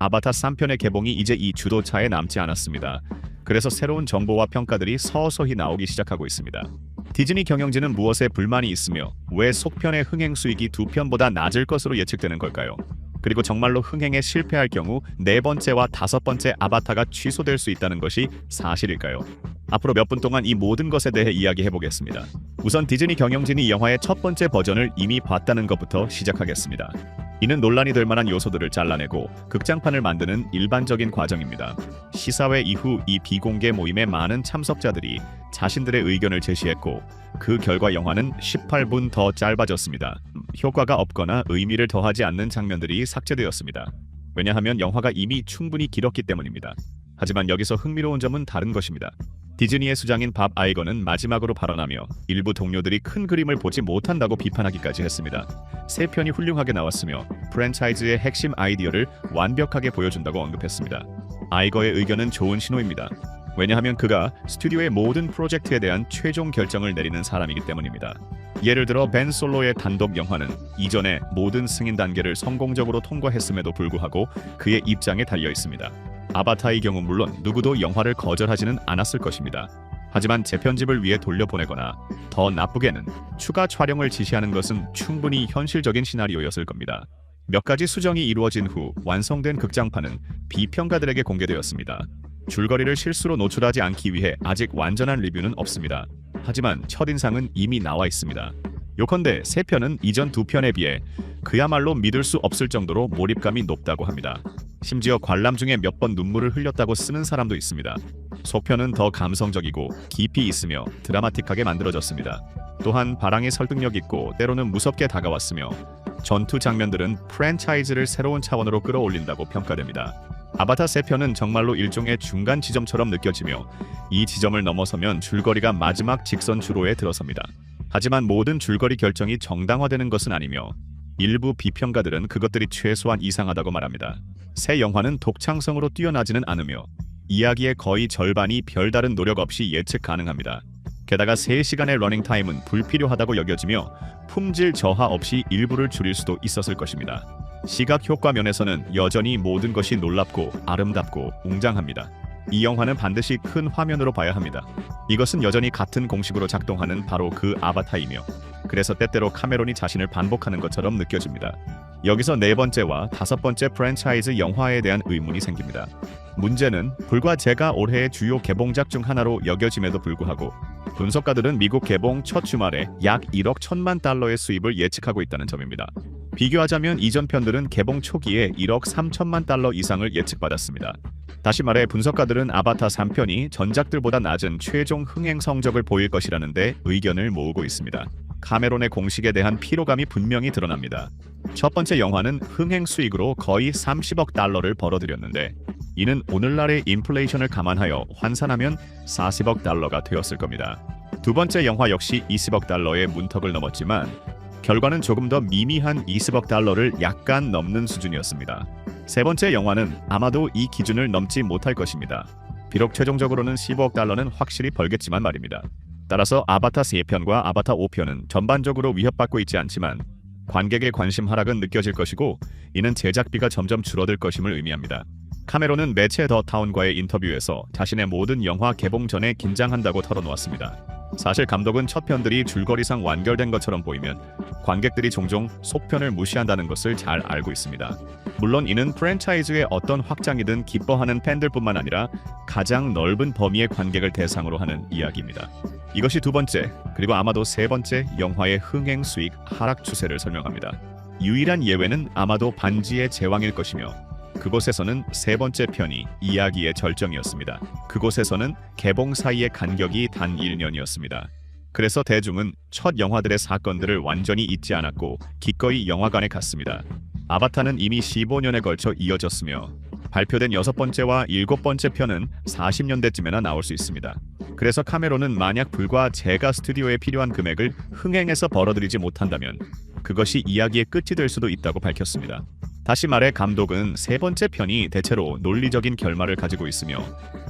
아바타 3편의 개봉이 이제 이 주도차에 남지 않았습니다. 그래서 새로운 정보와 평가들이 서서히 나오기 시작하고 있습니다. 디즈니 경영진은 무엇에 불만이 있으며 왜 속편의 흥행 수익이 2편보다 낮을 것으로 예측되는 걸까요? 그리고 정말로 흥행에 실패할 경우 네 번째와 다섯 번째 아바타가 취소될 수 있다는 것이 사실일까요? 앞으로 몇 분 동안 이 모든 것에 대해 이야기해보겠습니다. 우선 디즈니 경영진이 이 영화의 첫 번째 버전을 이미 봤다는 것부터 시작하겠습니다. 이는 논란이 될 만한 요소들을 잘라내고 극장판을 만드는 일반적인 과정입니다. 시사회 이후 이 비공개 모임에 많은 참석자들이 자신들의 의견을 제시했고 그 결과 영화는 18분 더 짧아졌습니다. 효과가 없거나 의미를 더하지 않는 장면들이 삭제되었습니다. 왜냐하면 영화가 이미 충분히 길었기 때문입니다. 하지만 여기서 흥미로운 점은 다른 것입니다. 디즈니의 수장인 밥 아이거는 마지막으로 발언하며 일부 동료들이 큰 그림을 보지 못한다고 비판하기까지 했습니다. 세 편이 훌륭하게 나왔으며 프랜차이즈의 핵심 아이디어를 완벽하게 보여준다고 언급했습니다. 아이거의 의견은 좋은 신호입니다. 왜냐하면 그가 스튜디오의 모든 프로젝트에 대한 최종 결정을 내리는 사람이기 때문입니다. 예를 들어 벤 솔로의 단독 영화는 이전에 모든 승인 단계를 성공적으로 통과했음에도 불구하고 그의 입장에 달려 있습니다. 아바타의 경우 물론 누구도 영화를 거절하지는 않았을 것입니다. 하지만 재편집을 위해 돌려보내거나 더 나쁘게는 추가 촬영을 지시하는 것은 충분히 현실적인 시나리오였을 겁니다. 몇 가지 수정이 이루어진 후 완성된 극장판은 비평가들에게 공개되었습니다. 줄거리를 실수로 노출하지 않기 위해 아직 완전한 리뷰는 없습니다. 하지만 첫인상은 이미 나와 있습니다. 요컨대 세 편은 이전 두 편에 비해 그야말로 믿을 수 없을 정도로 몰입감이 높다고 합니다. 심지어 관람 중에 몇 번 눈물을 흘렸다고 쓰는 사람도 있습니다. 속편은 더 감성적이고 깊이 있으며 드라마틱하게 만들어졌습니다. 또한 바랑이 설득력 있고 때로는 무섭게 다가왔으며 전투 장면들은 프랜차이즈를 새로운 차원으로 끌어올린다고 평가됩니다. 아바타 세 편은 정말로 일종의 중간 지점처럼 느껴지며 이 지점을 넘어서면 줄거리가 마지막 직선 주로에 들어섭니다. 하지만 모든 줄거리 결정이 정당화되는 것은 아니며 일부 비평가들은 그것들이 최소한 이상하다고 말합니다. 새 영화는 독창성으로 뛰어나지는 않으며 이야기의 거의 절반이 별다른 노력 없이 예측 가능합니다. 게다가 3시간의 러닝타임은 불필요하다고 여겨지며 품질 저하 없이 일부를 줄일 수도 있었을 것입니다. 시각 효과 면에서는 여전히 모든 것이 놀랍고 아름답고 웅장합니다. 이 영화는 반드시 큰 화면으로 봐야 합니다. 이것은 여전히 같은 공식으로 작동하는 바로 그 아바타이며 그래서 때때로 카메론이 자신을 반복하는 것처럼 느껴집니다. 여기서 네 번째와 다섯 번째 프랜차이즈 영화에 대한 의문이 생깁니다. 문제는 불과 제가 올해의 주요 개봉작 중 하나로 여겨짐에도 불구하고 분석가들은 미국 개봉 첫 주말에 약 1억 1천만 달러의 수입을 예측하고 있다는 점입니다. 비교하자면 이전 편들은 개봉 초기에 1억 3천만 달러 이상을 예측받았습니다. 다시 말해 분석가들은 아바타 3편이 전작들보다 낮은 최종 흥행 성적을 보일 것이라는 데 의견을 모으고 있습니다. 카메론의 공식에 대한 피로감이 분명히 드러납니다. 첫 번째 영화는 흥행 수익으로 거의 30억 달러를 벌어들였는데 이는 오늘날의 인플레이션을 감안하여 환산하면 40억 달러가 되었을 겁니다. 두 번째 영화 역시 20억 달러의 문턱을 넘었지만 결과는 조금 더 미미한 20억 달러를 약간 넘는 수준이었습니다. 세 번째 영화는 아마도 이 기준을 넘지 못할 것입니다. 비록 최종적으로는 15억 달러는 확실히 벌겠지만 말입니다. 따라서 아바타 3편과 아바타 5편은 전반적으로 위협받고 있지 않지만 관객의 관심 하락은 느껴질 것이고 이는 제작비가 점점 줄어들 것임을 의미합니다. 카메론은 매체 더 타운과의 인터뷰에서 자신의 모든 영화 개봉 전에 긴장한다고 털어놓았습니다. 사실 감독은 첫 편들이 줄거리상 완결된 것처럼 보이면 관객들이 종종 속편을 무시한다는 것을 잘 알고 있습니다. 물론 이는 프랜차이즈의 어떤 확장이든 기뻐하는 팬들뿐만 아니라 가장 넓은 범위의 관객을 대상으로 하는 이야기입니다. 이것이 두 번째, 그리고 아마도 세 번째 영화의 흥행 수익 하락 추세를 설명합니다. 유일한 예외는 아마도 반지의 제왕일 것이며 그곳에서는 세 번째 편이 이야기의 절정이었습니다. 그곳에서는 개봉 사이의 간격이 단 1년이었습니다. 그래서 대중은 첫 영화들의 사건들을 완전히 잊지 않았고 기꺼이 영화관에 갔습니다. 아바타는 이미 15년에 걸쳐 이어졌으며 발표된 6번째와 7번째 편은 40년대쯤에나 나올 수 있습니다. 그래서 카메론은 만약 불과 제가 스튜디오에 필요한 금액을 흥행에서 벌어들이지 못한다면 그것이 이야기의 끝이 될 수도 있다고 밝혔습니다. 다시 말해 감독은 세 번째 편이 대체로 논리적인 결말을 가지고 있으며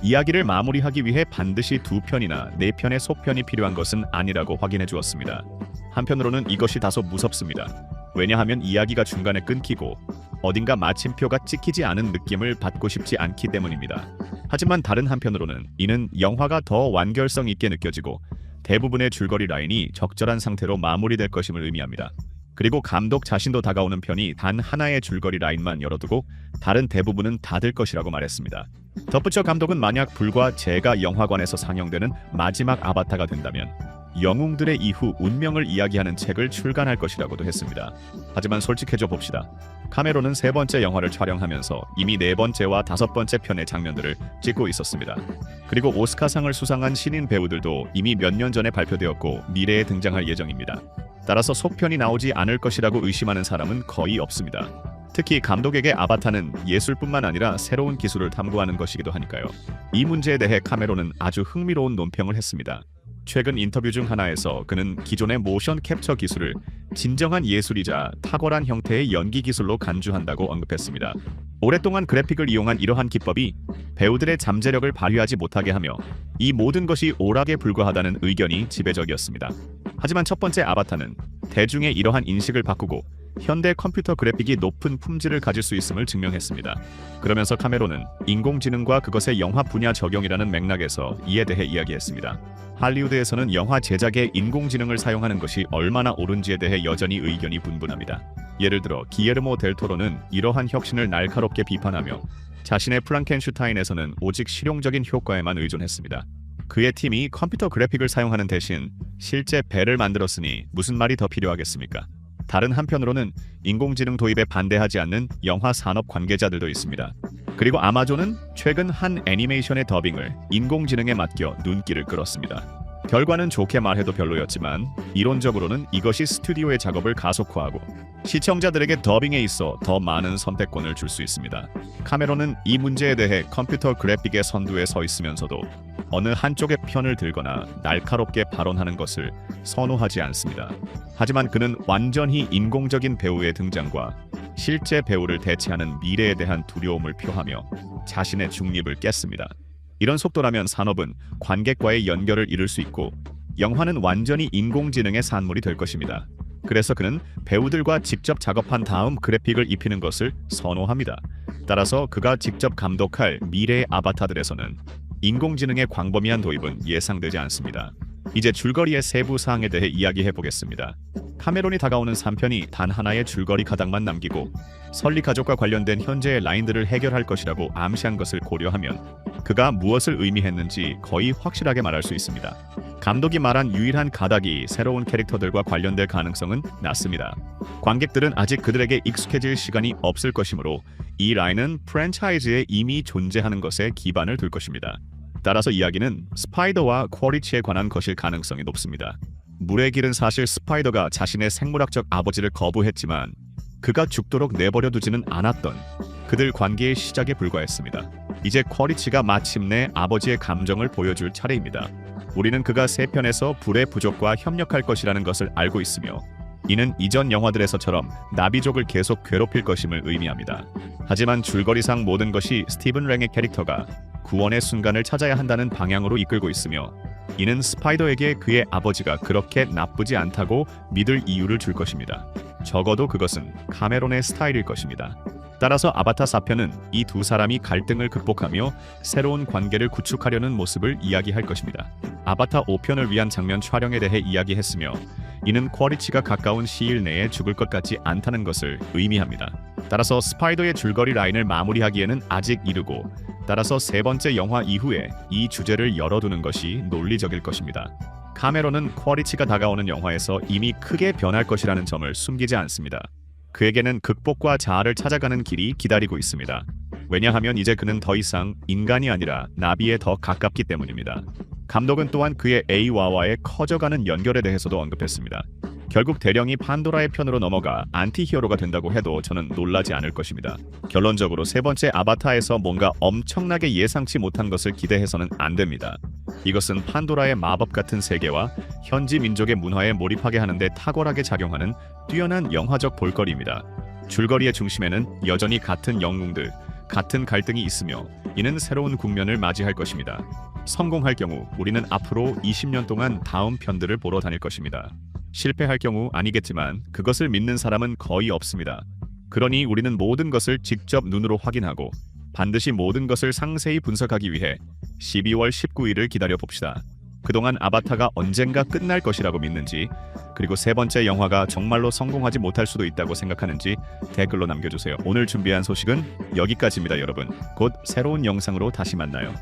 이야기를 마무리하기 위해 반드시 두 편이나 네 편의 속편이 필요한 것은 아니라고 확인해 주었습니다. 한편으로는 이것이 다소 무섭습니다. 왜냐하면 이야기가 중간에 끊기고 어딘가 마침표가 찍히지 않은 느낌을 받고 싶지 않기 때문입니다. 하지만 다른 한편으로는 이는 영화가 더 완결성 있게 느껴지고 대부분의 줄거리 라인이 적절한 상태로 마무리될 것임을 의미합니다. 그리고 감독 자신도 다가오는 편이 단 하나의 줄거리 라인만 열어두고 다른 대부분은 닫을 것이라고 말했습니다. 덧붙여 감독은 만약 불과 제가 영화관에서 상영되는 마지막 아바타가 된다면 영웅들의 이후 운명을 이야기하는 책을 출간할 것이라고도 했습니다. 하지만 솔직해져 봅시다. 카메론은 세 번째 영화를 촬영하면서 이미 네 번째와 다섯 번째 편의 장면들을 찍고 있었습니다. 그리고 오스카상을 수상한 신인 배우들도 이미 몇 년 전에 발표되었고 미래에 등장할 예정입니다. 따라서 속편이 나오지 않을 것이라고 의심하는 사람은 거의 없습니다. 특히 감독에게 아바타는 예술뿐만 아니라 새로운 기술을 탐구하는 것이기도 하니까요. 이 문제에 대해 카메론은 아주 흥미로운 논평을 했습니다. 최근 인터뷰 중 하나에서 그는 기존의 모션 캡처 기술을 진정한 예술이자 탁월한 형태의 연기 기술로 간주한다고 언급했습니다. 오랫동안 그래픽을 이용한 이러한 기법이 배우들의 잠재력을 발휘하지 못하게 하며 이 모든 것이 오락에 불과하다는 의견이 지배적이었습니다. 하지만 첫 번째 아바타는 대중의 이러한 인식을 바꾸고 현대 컴퓨터 그래픽이 높은 품질을 가질 수 있음을 증명했습니다. 그러면서 카메론은 인공지능과 그것의 영화 분야 적용이라는 맥락에서 이에 대해 이야기했습니다. 할리우드에서는 영화 제작에 인공지능을 사용하는 것이 얼마나 옳은지에 대해 여전히 의견이 분분합니다. 예를 들어 기에르모 델 토로는 이러한 혁신을 날카롭게 비판하며 자신의 프랑켄슈타인에서는 오직 실용적인 효과에만 의존했습니다. 그의 팀이 컴퓨터 그래픽을 사용하는 대신 실제 배를 만들었으니 무슨 말이 더 필요하겠습니까? 다른 한편으로는 인공지능 도입에 반대하지 않는 영화 산업 관계자들도 있습니다. 그리고 아마존은 최근 한 애니메이션의 더빙을 인공지능에 맡겨 눈길을 끌었습니다. 결과는 좋게 말해도 별로였지만 이론적으로는 이것이 스튜디오의 작업을 가속화하고 시청자들에게 더빙에 있어 더 많은 선택권을 줄 수 있습니다. 카메론은 이 문제에 대해 컴퓨터 그래픽의 선두에 서 있으면서도 어느 한쪽의 편을 들거나 날카롭게 발언하는 것을 선호하지 않습니다. 하지만 그는 완전히 인공적인 배우의 등장과 실제 배우를 대체하는 미래에 대한 두려움을 표하며 자신의 중립을 깼습니다. 이런 속도라면 산업은 관객과의 연결을 잃을 수 있고 영화는 완전히 인공지능의 산물이 될 것입니다. 그래서 그는 배우들과 직접 작업한 다음 그래픽을 입히는 것을 선호합니다. 따라서 그가 직접 감독할 미래의 아바타들에서는 인공지능의 광범위한 도입은 예상되지 않습니다. 이제 줄거리의 세부 사항에 대해 이야기해 보겠습니다. 카메론이 다가오는 3편이 단 하나의 줄거리 가닥만 남기고 설리 가족과 관련된 현재의 라인들을 해결할 것이라고 암시한 것을 고려하면 그가 무엇을 의미했는지 거의 확실하게 말할 수 있습니다. 감독이 말한 유일한 가닥이 새로운 캐릭터들과 관련될 가능성은 낮습니다. 관객들은 아직 그들에게 익숙해질 시간이 없을 것이므로 이 라인은 프랜차이즈에 이미 존재하는 것에 기반을 둘 것입니다. 따라서 이야기는 스파이더와 쿼리치에 관한 것일 가능성이 높습니다. 물의 길은 사실 스파이더가 자신의 생물학적 아버지를 거부했지만 그가 죽도록 내버려 두지는 않았던 그들 관계의 시작에 불과했습니다. 이제 쿼리치가 마침내 아버지의 감정을 보여줄 차례입니다. 우리는 그가 세 편에서 불의 부족과 협력할 것이라는 것을 알고 있으며 이는 이전 영화들에서처럼 나비족을 계속 괴롭힐 것임을 의미합니다. 하지만 줄거리상 모든 것이 스티븐 랭의 캐릭터가 구원의 순간을 찾아야 한다는 방향으로 이끌고 있으며 이는 스파이더에게 그의 아버지가 그렇게 나쁘지 않다고 믿을 이유를 줄 것입니다. 적어도 그것은 카메론의 스타일일 것입니다. 따라서 아바타 4편은 이 두 사람이 갈등을 극복하며 새로운 관계를 구축하려는 모습을 이야기할 것입니다. 아바타 5편을 위한 장면 촬영에 대해 이야기했으며 이는 쿼리치가 가까운 시일 내에 죽을 것 같지 않다는 것을 의미합니다. 따라서 스파이더의 줄거리 라인을 마무리하기에는 아직 이르고 따라서 세 번째 영화 이후에 이 주제를 열어두는 것이 논리적일 것입니다. 카메론은 쿼리치가 다가오는 영화에서 이미 크게 변할 것이라는 점을 숨기지 않습니다. 그에게는 극복과 자아를 찾아가는 길이 기다리고 있습니다. 왜냐하면 이제 그는 더 이상 인간이 아니라 나비에 더 가깝기 때문입니다. 감독은 또한 그의 에이와와의 커져가는 연결에 대해서도 언급했습니다. 결국 대령이 판도라의 편으로 넘어가 안티히어로가 된다고 해도 저는 놀라지 않을 것입니다. 결론적으로 세 번째 아바타에서 뭔가 엄청나게 예상치 못한 것을 기대해서는 안 됩니다. 이것은 판도라의 마법 같은 세계와 현지 민족의 문화에 몰입하게 하는데 탁월하게 작용하는 뛰어난 영화적 볼거리입니다. 줄거리의 중심에는 여전히 같은 영웅들, 같은 갈등이 있으며 이는 새로운 국면을 맞이할 것입니다. 성공할 경우 우리는 앞으로 20년 동안 다음 편들을 보러 다닐 것입니다. 실패할 경우 아니겠지만 그것을 믿는 사람은 거의 없습니다. 그러니 우리는 모든 것을 직접 눈으로 확인하고 반드시 모든 것을 상세히 분석하기 위해 12월 19일을 기다려 봅시다. 그동안 아바타가 언젠가 끝날 것이라고 믿는지, 그리고 세 번째 영화가 정말로 성공하지 못할 수도 있다고 생각하는지 댓글로 남겨주세요. 오늘 준비한 소식은 여기까지입니다, 여러분. 곧 새로운 영상으로 다시 만나요.